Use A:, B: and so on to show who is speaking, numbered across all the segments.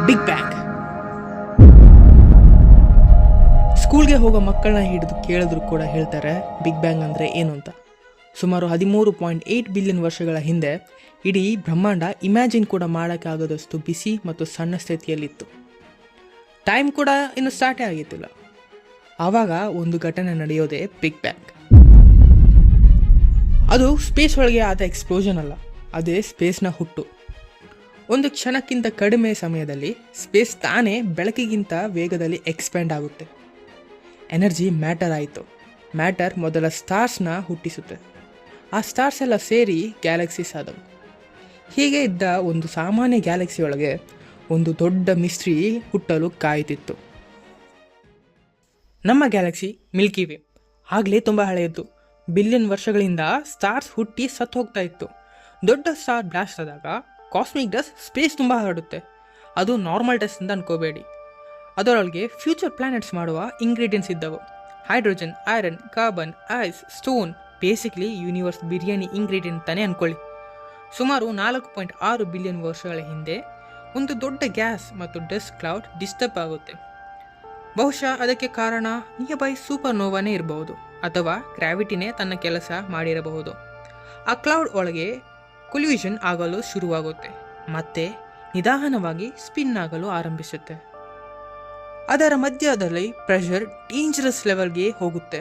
A: Big bang. ಸ್ಕೂಲ್ಗೆ ಹೋಗೋ ಮಕ್ಕಳನ್ನ ಹಿಡಿದು ಕೇಳಿದ್ರು ಕೂಡ ಹೇಳ್ತಾರೆ ಬಿಗ್ ಬ್ಯಾಂಗ್ ಅಂದರೆ ಏನು ಅಂತ. ಸುಮಾರು 13.8 ಬಿಲಿಯನ್ ವರ್ಷಗಳ ಹಿಂದೆ ಇಡೀ ಬ್ರಹ್ಮಾಂಡ ಇಮ್ಯಾಜಿನ್ ಕೂಡ ಮಾಡೋಕ್ಕಾಗೋದಷ್ಟು ಬಿಸಿ ಮತ್ತು ಸಣ್ಣ ಸ್ಥಿತಿಯಲ್ಲಿತ್ತು. ಟೈಮ್ ಕೂಡ ಇನ್ನು ಸ್ಟಾರ್ಟೇ ಆಗಿತ್ತಿಲ್ಲ. ಆವಾಗ ಒಂದು ಘಟನೆ ನಡೆಯೋದೇ ಬಿಗ್ ಬ್ಯಾಂಗ್. ಅದು ಸ್ಪೇಸ್ ಒಳಗೆ ಆದ ಎಕ್ಸ್ಪ್ಲೋಷನ್ ಅಲ್ಲ, ಅದೇ ಸ್ಪೇಸ್ನ ಹುಟ್ಟು. ಒಂದು ಕ್ಷಣಕ್ಕಿಂತ ಕಡಿಮೆ ಸಮಯದಲ್ಲಿ ಸ್ಪೇಸ್ ತಾನೇ ಬೆಳಕಿಗಿಂತ ವೇಗದಲ್ಲಿ ಎಕ್ಸ್ಪ್ಯಾಂಡ್ ಆಗುತ್ತೆ. ಎನರ್ಜಿ ಮ್ಯಾಟರ್ ಆಯಿತು. ಮ್ಯಾಟರ್ ಮೊದಲ ಸ್ಟಾರ್ಸ್ನ ಹುಟ್ಟಿಸುತ್ತೆ. ಆ ಸ್ಟಾರ್ಸ್ ಎಲ್ಲ ಸೇರಿ ಗ್ಯಾಲಕ್ಸೀಸ್ ಆದವು. ಹೀಗೆ ಇದ್ದ ಒಂದು ಸಾಮಾನ್ಯ ಗ್ಯಾಲಕ್ಸಿ ಒಳಗೆ ಒಂದು ದೊಡ್ಡ ಮಿಸ್ಟ್ರಿ ಹುಟ್ಟಲು ಕಾಯುತ್ತಿತ್ತು. ನಮ್ಮ ಗ್ಯಾಲಕ್ಸಿ ಮಿಲ್ಕಿ ವೇ ಆಗಲೇ ತುಂಬ ಹಳೆಯದ್ದು. ಬಿಲಿಯನ್ ವರ್ಷಗಳಿಂದ ಸ್ಟಾರ್ಸ್ ಹುಟ್ಟಿ ಸತ್ತು ಹೋಗ್ತಾ ಇತ್ತು. ದೊಡ್ಡ ಸ್ಟಾರ್ ಬ್ಲಾಸ್ಟ್ ಆದಾಗ ಕಾಸ್ಮಿಕ್ ಡಸ್ಟ್ ಸ್ಪೇಸ್ ತುಂಬ ಹರಡುತ್ತೆ. ಅದು ನಾರ್ಮಲ್ ಡಸ್ಟ್ ಅಂತ ಅನ್ಕೋಬೇಡಿ. ಅದರೊಳಗೆ ಫ್ಯೂಚರ್ ಪ್ಲಾನೆಟ್ಸ್ ಮಾಡುವ ಇಂಗ್ರೀಡಿಯೆಂಟ್ಸ್ ಇದ್ದವು. Hydrogen, iron, carbon, ice, stone. Basically universe biryani ingredient ತಾನೇ ಅಂದ್ಕೊಳ್ಳಿ. ಸುಮಾರು 4.6 ಬಿಲಿಯನ್ ವರ್ಷಗಳ ಹಿಂದೆ ಒಂದು ದೊಡ್ಡ ಗ್ಯಾಸ್ ಮತ್ತು ಡಸ್ಟ್ ಕ್ಲೌಡ್ ಡಿಸ್ಟರ್ಬ್ ಆಗುತ್ತೆ. ಬಹುಶಃ ಅದಕ್ಕೆ ಕಾರಣ ನಿಯರ್ಬೈ ಸೂಪರ್ ನೋವಾನೇ ಇರಬಹುದು, ಅಥವಾ ಗ್ರಾವಿಟಿನೇ ತನ್ನ ಕೆಲಸ ಮಾಡಿರಬಹುದು. ಆ ಕ್ಲೌಡ್ ಒಳಗೆ ಕೊಲ್ಯೂಷನ್ ಆಗಲು ಶುರುವಾಗುತ್ತೆ, ಮತ್ತೆ ನಿಧಾನವಾಗಿ ಸ್ಪಿನ್ ಆಗಲು ಆರಂಭಿಸುತ್ತೆ. ಅದರ ಮಧ್ಯದಲ್ಲಿ ಪ್ರೆಷರ್ ಡೇಂಜರಸ್ ಲೆವೆಲ್ಗೆ ಹೋಗುತ್ತೆ.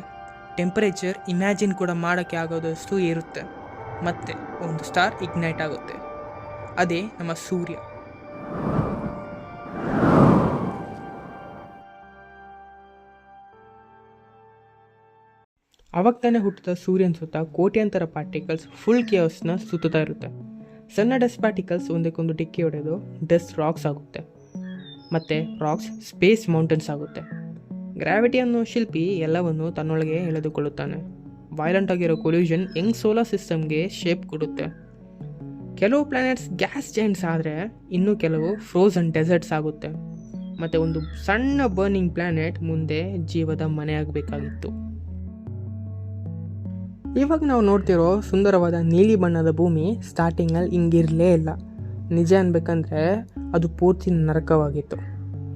A: ಟೆಂಪರೇಚರ್ ಇಮ್ಯಾಜಿನ್ ಕೂಡ ಮಾಡೋಕ್ಕೆ ಆಗೋದಷ್ಟು ಏರುತ್ತೆ. ಮತ್ತೆ ಒಂದು ಸ್ಟಾರ್ ಇಗ್ನೈಟ್ ಆಗುತ್ತೆ. ಅದೇ ನಮ್ಮ ಸೂರ್ಯ. ಅವಾಗ ತಾನೇ ಹುಟ್ಟಿದ ಸೂರ್ಯನ ಸುತ್ತ ಕೋಟ್ಯಾಂತರ ಪಾರ್ಟಿಕಲ್ಸ್ ಫುಲ್ ಕೇವ್ಸ್ನ ಸುತ್ತಾ ಇರುತ್ತೆ. ಸಣ್ಣ ಡಸ್ಟ್ ಪಾರ್ಟಿಕಲ್ಸ್ ಒಂದಕ್ಕೊಂದು ಡಿಕ್ಕಿ ಹೊಡೆದು ಡಸ್ಟ್ ರಾಕ್ಸ್ ಆಗುತ್ತೆ. ಮತ್ತು ರಾಕ್ಸ್ ಸ್ಪೇಸ್ ಮೌಂಟೇನ್ಸ್ ಆಗುತ್ತೆ. ಗ್ರಾವಿಟಿ ಅನ್ನೋ ಶಿಲ್ಪಿ ಎಲ್ಲವನ್ನು ತನ್ನೊಳಗೆ ಎಳೆದುಕೊಳ್ಳುತ್ತಾನೆ. ವೈಲೆಂಟ್ ಆಗಿರೋ ಕೊಲ್ಯೂಷನ್ ಯಂಗ್ ಸೋಲಾರ್ ಸಿಸ್ಟಮ್ಗೆ ಶೇಪ್ ಕೊಡುತ್ತೆ. ಕೆಲವು ಪ್ಲಾನೆಟ್ಸ್ ಗ್ಯಾಸ್ ಜೈಂಟ್ಸ್ ಆದರೆ ಇನ್ನು ಕೆಲವು ಫ್ರೋಸನ್ ಡೆಸರ್ಟ್ಸ್ ಆಗುತ್ತೆ. ಮತ್ತು ಒಂದು ಸಣ್ಣ ಬರ್ನಿಂಗ್ ಪ್ಲಾನೆಟ್ ಮುಂದೆ ಜೀವದ ಮನೆ ಆಗಬೇಕಾಗಿತ್ತು. ಇವಾಗ ನಾವು ನೋಡ್ತಿರೋ ಸುಂದರವಾದ ನೀಲಿ ಬಣ್ಣದ ಭೂಮಿ ಸ್ಟಾರ್ಟಿಂಗಲ್ಲಿ ಹಿಂಗಿರಲೇ ಇಲ್ಲ. ನಿಜ ಅನ್ಬೇಕಂದ್ರೆ ಅದು ಪೂರ್ತಿ ನರಕವಾಗಿತ್ತು.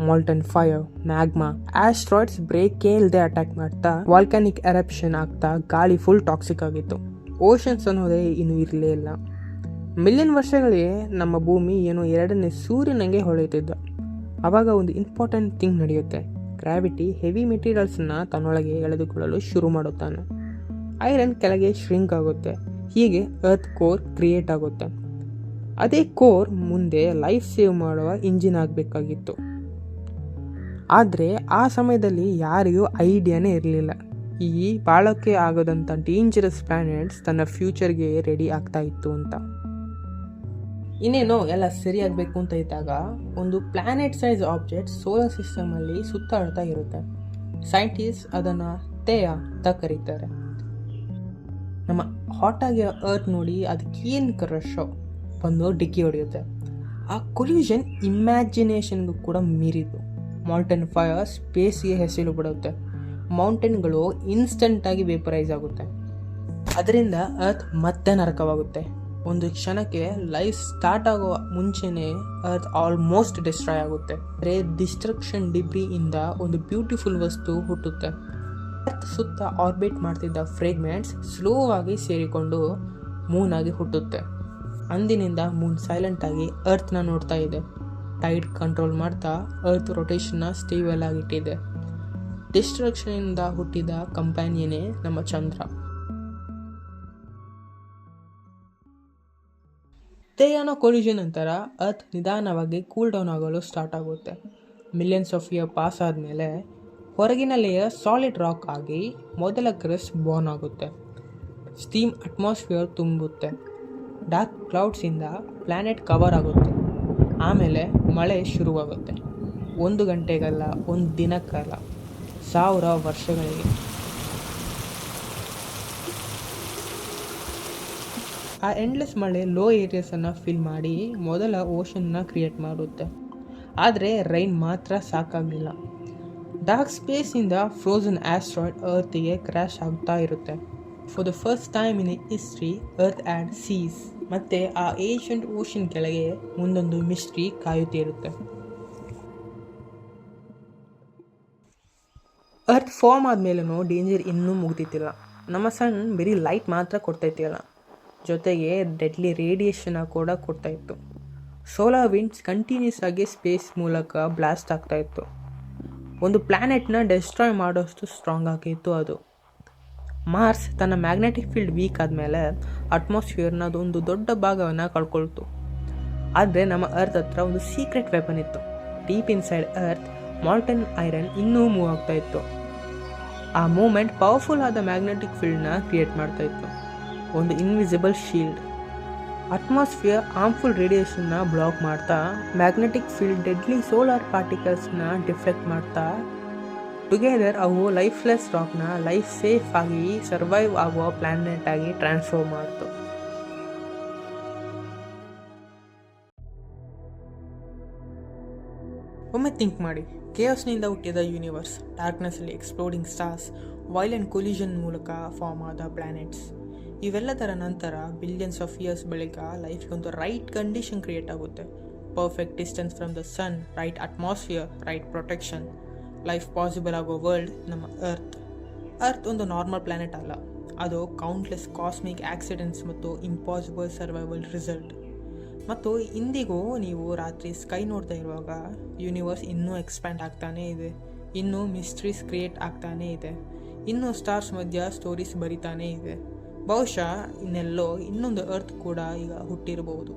A: ಮಾಲ್ಟನ್ ಫೈರ್, ಮ್ಯಾಗ್ಮಾ, ಆಸ್ಟ್ರಾಯ್ಡ್ಸ್ ಬ್ರೇಕೇ ಇಲ್ಲದೆ ಅಟ್ಯಾಕ್ ಮಾಡ್ತಾ ವಾಲ್ಕಾನಿಕ್ ಎರಪ್ಷನ್ ಆಗ್ತಾ ಗಾಳಿ ಫುಲ್ ಟಾಕ್ಸಿಕ್ ಆಗಿತ್ತು. ಓಷನ್ಸ್ ಅನ್ನೋದೇ ಇನ್ನೂ ಇರಲೇ ಇಲ್ಲ. ಮಿಲಿಯನ್ ವರ್ಷಗಳಿಗೆ ನಮ್ಮ ಭೂಮಿ ಏನೋ ಎರಡನೇ ಸೂರ್ಯನಂಗೆ ಹೊಳೆಯುತ್ತಿದ್ದ. ಆವಾಗ ಒಂದು ಇಂಪಾರ್ಟೆಂಟ್ ಥಿಂಗ್ ನಡೆಯುತ್ತೆ. ಗ್ರಾವಿಟಿ ಹೆವಿ ಮೆಟೀರಿಯಲ್ಸನ್ನ ತನ್ನೊಳಗೆ ಎಳೆದುಕೊಳ್ಳಲು ಶುರು ಮಾಡುತ್ತಾನೆ. ಐರನ್ ಕೆಳಗೆ ಶ್ರಿಂಕ್ ಆಗುತ್ತೆ. ಹೀಗೆ ಅರ್ತ್ ಕೋರ್ ಕ್ರಿಯೇಟ್ ಆಗುತ್ತೆ. ಅದೇ ಕೋರ್ ಮುಂದೆ ಲೈಫ್ ಸೇವ್ ಮಾಡುವ ಇಂಜಿನ್ ಆಗಬೇಕಾಗಿತ್ತು. ಆದರೆ ಆ ಸಮಯದಲ್ಲಿ ಯಾರಿಗೂ ಐಡಿಯಾನೇ ಇರಲಿಲ್ಲ ಈ ಬಾಳೋಕ್ಕೆ ಆಗೋದಂಥ ಡೇಂಜರಸ್ ಪ್ಲಾನೆಟ್ಸ್ ತನ್ನ ಫ್ಯೂಚರ್ಗೆ ರೆಡಿ ಆಗ್ತಾ ಇತ್ತು ಅಂತ. ಇನ್ನೇನೋ ಎಲ್ಲ ಸರಿಯಾಗಬೇಕು ಅಂತ ಇದ್ದಾಗ ಒಂದು ಪ್ಲಾನೆಟ್ ಸೈಜ್ ಆಬ್ಜೆಕ್ಟ್ ಸೋಲಾರ್ ಸಿಸ್ಟಮಲ್ಲಿ ಸುತ್ತಾಡ್ತಾ ಇರುತ್ತೆ. ಸೈಂಟಿಸ್ಟ್ ಅದನ್ನು ಥೇಯಾ ಅಂತ ಕರೀತಾರೆ. ನಮ್ಮ ಹಾಟಾಗಿರೋ ಅರ್ತ್ ನೋಡಿ ಅದಕ್ಕೇನು ಕ್ರಶೋ ಬಂದು ಡಿಕ್ಕಿ ಹೊಡೆಯುತ್ತೆ. ಆ ಕೊಲ್ಯೂಷನ್ ಇಮ್ಯಾಜಿನೇಷನ್ಗೂ ಕೂಡ ಮೀರಿತು. ಮಾಲ್ಟನ್ ಫೈರ್ ಸ್ಪೇಸ್ಗೆ ಹೆಸರು ಬಿಡುತ್ತೆ. ಮೌಂಟೇನ್ಗಳು ಇನ್ಸ್ಟೆಂಟಾಗಿ ವೇಪರೈಸ್ ಆಗುತ್ತೆ. ಅದರಿಂದ ಅರ್ತ್ ಮತ್ತೆ ನರಕವಾಗುತ್ತೆ. ಒಂದು ಕ್ಷಣಕ್ಕೆ ಲೈಫ್ ಸ್ಟಾರ್ಟ್ ಆಗುವ ಮುಂಚೆನೇ ಅರ್ತ್ ಆಲ್ಮೋಸ್ಟ್ ಡಿಸ್ಟ್ರಾಯ್ ಆಗುತ್ತೆ. ಡಿಸ್ಟ್ರಕ್ಷನ್ ಡಿಬ್ರಿಯಿಂದ ಒಂದು ಬ್ಯೂಟಿಫುಲ್ ವಸ್ತು ಹುಟ್ಟುತ್ತೆ. ಅರ್ತ್ ಸುತ್ತ ಆರ್ಬಿಟ್ ಮಾಡ್ತಿದ್ದ ಫ್ರೇಗ್ಮೆಂಟ್ಸ್ ಸ್ಲೋ ಆಗಿ ಸೇರಿಕೊಂಡು ಮೂನ್ ಆಗಿ ಹುಟ್ಟುತ್ತೆ. ಅಂದಿನಿಂದ ಮೂನ್ ಸೈಲೆಂಟ್ ಆಗಿ ಅರ್ತ್ನ ನೋಡ್ತಾ ಇದೆ. ಟೈಡ್ ಕಂಟ್ರೋಲ್ ಮಾಡ್ತಾ ಅರ್ತ್ ರೊಟೇಷನ್ನ ಸ್ಟೇಬಲ್ ಆಗಿಟ್ಟಿದೆ. ಡಿಸ್ಟ್ರಕ್ಷನಿಂದ ಹುಟ್ಟಿದ ಕಂಪ್ಯಾನಿಯನೇ ನಮ್ಮ ಚಂದ್ರ. ಥೇಯಾನ ಕೊಲ್ಯೂಷನ್ ನಂತರ ಅರ್ತ್ ನಿಧಾನವಾಗಿ ಕೂಲ್ ಡೌನ್ ಆಗಲು ಸ್ಟಾರ್ಟ್ ಆಗುತ್ತೆ. ಮಿಲಿಯನ್ಸ್ ಆಫ್ ಇಯರ್ ಪಾಸ್ ಆದಮೇಲೆ ಹೊರಗಿನ ಲೇಯರ್ ಸಾಲಿಡ್ ರಾಕ್ ಆಗಿ ಮೊದಲ ಕ್ರಸ್ಟ್ ಬಾರ್ನ್ ಆಗುತ್ತೆ. ಸ್ಟೀಮ್ ಅಟ್ಮಾಸ್ಫಿಯರ್ ತುಂಬುತ್ತೆ. ಡಾರ್ಕ್ ಕ್ಲೌಡ್ಸಿಂದ ಪ್ಲ್ಯಾನೆಟ್ ಕವರ್ ಆಗುತ್ತೆ. ಆಮೇಲೆ ಮಳೆ ಶುರುವಾಗುತ್ತೆ. 1 ಗಂಟೆಗಲ್ಲ, 1 ದಿನಕ್ಕಲ್ಲ, 1000 ವರ್ಷಗಳಿಗೆ. ಆ ಎಂಡ್ಲೆಸ್ ಮಳೆ ಲೋ ಏರಿಯಾಸನ್ನು ಫಿಲ್ ಮಾಡಿ ಮೊದಲ ಓಷನ್ನ ಕ್ರಿಯೇಟ್ ಮಾಡುತ್ತೆ. ಆದರೆ ರೈನ್ ಮಾತ್ರ ಸಾಕಾಗಲಿಲ್ಲ. ಡಾರ್ಕ್ ಸ್ಪೇಸಿಂದ ಫ್ರೋಸನ್ ಆಸ್ಟ್ರಾಯ್ಡ್ ಅರ್ತಿಗೆ ಕ್ರ್ಯಾಶ್ ಆಗ್ತಾ ಇರುತ್ತೆ. For the first time in history earth and seas. ಮತ್ತು ಆ ಏಷ್ಯಂಟ್ ಓಷನ್ ಕೆಳಗೆ ಮುಂದೊಂದು ಮಿಸ್ಟ್ರಿ ಕಾಯುತ್ತಿರುತ್ತೆ. ಅರ್ತ್ ಫಾರ್ಮ್ ಆದಮೇಲೂ ಡೇಂಜರ್ ಇನ್ನೂ ಮುಗ್ದಿತ್ತಿಲ್ಲ. ನಮ್ಮ ಸನ್ ಬರೀ ಲೈಟ್ ಮಾತ್ರ ಕೊಡ್ತಾಯಿತ್ತಿಲ್ಲ, ಜೊತೆಗೆ ಡೆಡ್ಲಿ ರೇಡಿಯೇಷನ್ನ ಕೂಡ ಕೊಡ್ತಾಯಿತ್ತು. ಸೋಲಾರ್ ವಿಂಡ್ಸ್ ಕಂಟಿನ್ಯೂಸ್ ಆಗಿ ಸ್ಪೇಸ್ ಮೂಲಕ ಬ್ಲಾಸ್ಟ್ ಆಗ್ತಾಯಿತ್ತು. ಒಂದು ಪ್ಲ್ಯಾನೆಟ್ನ ಡೆಸ್ಟ್ರಾಯ್ ಮಾಡೋಷ್ಟು ಸ್ಟ್ರಾಂಗ್ ಆಗಿತ್ತು ಅದು. ಮಾರ್ಸ್ ತನ್ನ ಮ್ಯಾಗ್ನೆಟಿಕ್ ಫೀಲ್ಡ್ ವೀಕ್ ಆದಮೇಲೆ ಅಟ್ಮಾಸ್ಫಿಯರ್ನ ಅದೊಂದು ದೊಡ್ಡ ಭಾಗವನ್ನು ಕಳ್ಕೊಳ್ತು. ಆದರೆ ನಮ್ಮ ಅರ್ತ್ ಹತ್ರ ಒಂದು ಸೀಕ್ರೆಟ್ ವೆಪನ್ ಇತ್ತು. Deep inside earth molten iron ಇನ್ನೂ ಮೂವ್ ಆಗ್ತಾ ಇತ್ತು. ಆ ಮೂಮೆಂಟ್ ಪವರ್ಫುಲ್ ಆದ ಮ್ಯಾಗ್ನೆಟಿಕ್ ಫೀಲ್ಡ್ನ ಕ್ರಿಯೇಟ್ ಮಾಡ್ತಾ ಇತ್ತು, ಒಂದು ಇನ್ವಿಸಿಬಲ್ ಶೀಲ್ಡ್. ಅಟ್ಮಾಸ್ಫಿಯರ್ ಹಾರ್ಮ್ಫುಲ್ ರೇಡಿಯೇಷನ್ನ ಬ್ಲಾಕ್ ಮಾಡ್ತಾ, ಮ್ಯಾಗ್ನೆಟಿಕ್ ಫೀಲ್ಡ್ ಡೆಡ್ಲಿ ಸೋಲಾರ್ ಪಾರ್ಟಿಕಲ್ಸ್ನ ಡಿಫ್ಲೆಕ್ಟ್ ಮಾಡ್ತಾ, ಟುಗೆದರ್ ಅವು ಲೈಫ್ಲೆಸ್ ರಾಕ್ನ ಲೈಫ್ ಸೇಫ್ ಆಗಿ ಸರ್ವೈವ್ ಆಗುವ ಪ್ಲ್ಯಾನೆಟ್ ಆಗಿ ಟ್ರಾನ್ಸ್ಫಾರ್ಮ್ ಮಾಡ್ತು. ಒಮ್ಮೆ ಥಿಂಕ್ ಮಾಡಿ, ಕೇಯಸ್ನಿಂದ ಹುಟ್ಟಿದ ಯೂನಿವರ್ಸ್, ಡಾರ್ಕ್ನೆಸ್ಸಲ್ಲಿ ಎಕ್ಸ್ಪ್ಲೋಡಿಂಗ್ ಸ್ಟಾರ್ಸ್, ವೈಲೆಂಟ್ ಕೊಲಿಷನ್ ಮೂಲಕ ಫಾರ್ಮ್ ಆದ ಪ್ಲ್ಯಾನೆಟ್ಸ್. ಇವೆಲ್ಲದರ ನಂತರ ಬಿಲಿಯನ್ಸ್ ಆಫ್ ಇಯರ್ಸ್ ಬಳಿಕ ಲೈಫ್ಗೆ ಒಂದು ರೈಟ್ ಕಂಡೀಷನ್ ಕ್ರಿಯೇಟ್ ಆಗುತ್ತೆ. Perfect distance from the sun, right atmosphere, right protection. Life possible ಆಗೋ ವರ್ಲ್ಡ್ ನಮ್ಮ ಅರ್ತ್ ಒಂದು ನಾರ್ಮಲ್ ಪ್ಲ್ಯಾನೆಟ್ ಅಲ್ಲ, ಅದು ಕೌಂಟ್ಲೆಸ್ ಕಾಸ್ಮಿಕ್ ಆಕ್ಸಿಡೆಂಟ್ಸ್ ಮತ್ತು ಇಂಪಾಸಿಬಲ್ ಸರ್ವೈವಲ್ ರಿಸಲ್ಟ್. ಮತ್ತು ಇಂದಿಗೂ ನೀವು ರಾತ್ರಿ ಸ್ಕೈ ನೋಡ್ತಾ ಇರುವಾಗ ಯೂನಿವರ್ಸ್ ಇನ್ನೂ ಎಕ್ಸ್ಪ್ಯಾಂಡ್ ಆಗ್ತಾನೇ ಇದೆ, ಇನ್ನೂ ಮಿಸ್ಟ್ರೀಸ್ ಕ್ರಿಯೇಟ್ ಆಗ್ತಾನೇ ಇದೆ, ಇನ್ನೂ ಸ್ಟಾರ್ಸ್ ಮಧ್ಯ ಸ್ಟೋರೀಸ್ ಬರಿತಾನೇ ಇದೆ. ಬಹುಶಃ ಇನ್ನೆಲ್ಲೋ ಇನ್ನೊಂದು ಅರ್ತ್ ಕೂಡ ಈಗ ಹುಟ್ಟಿರಬಹುದು.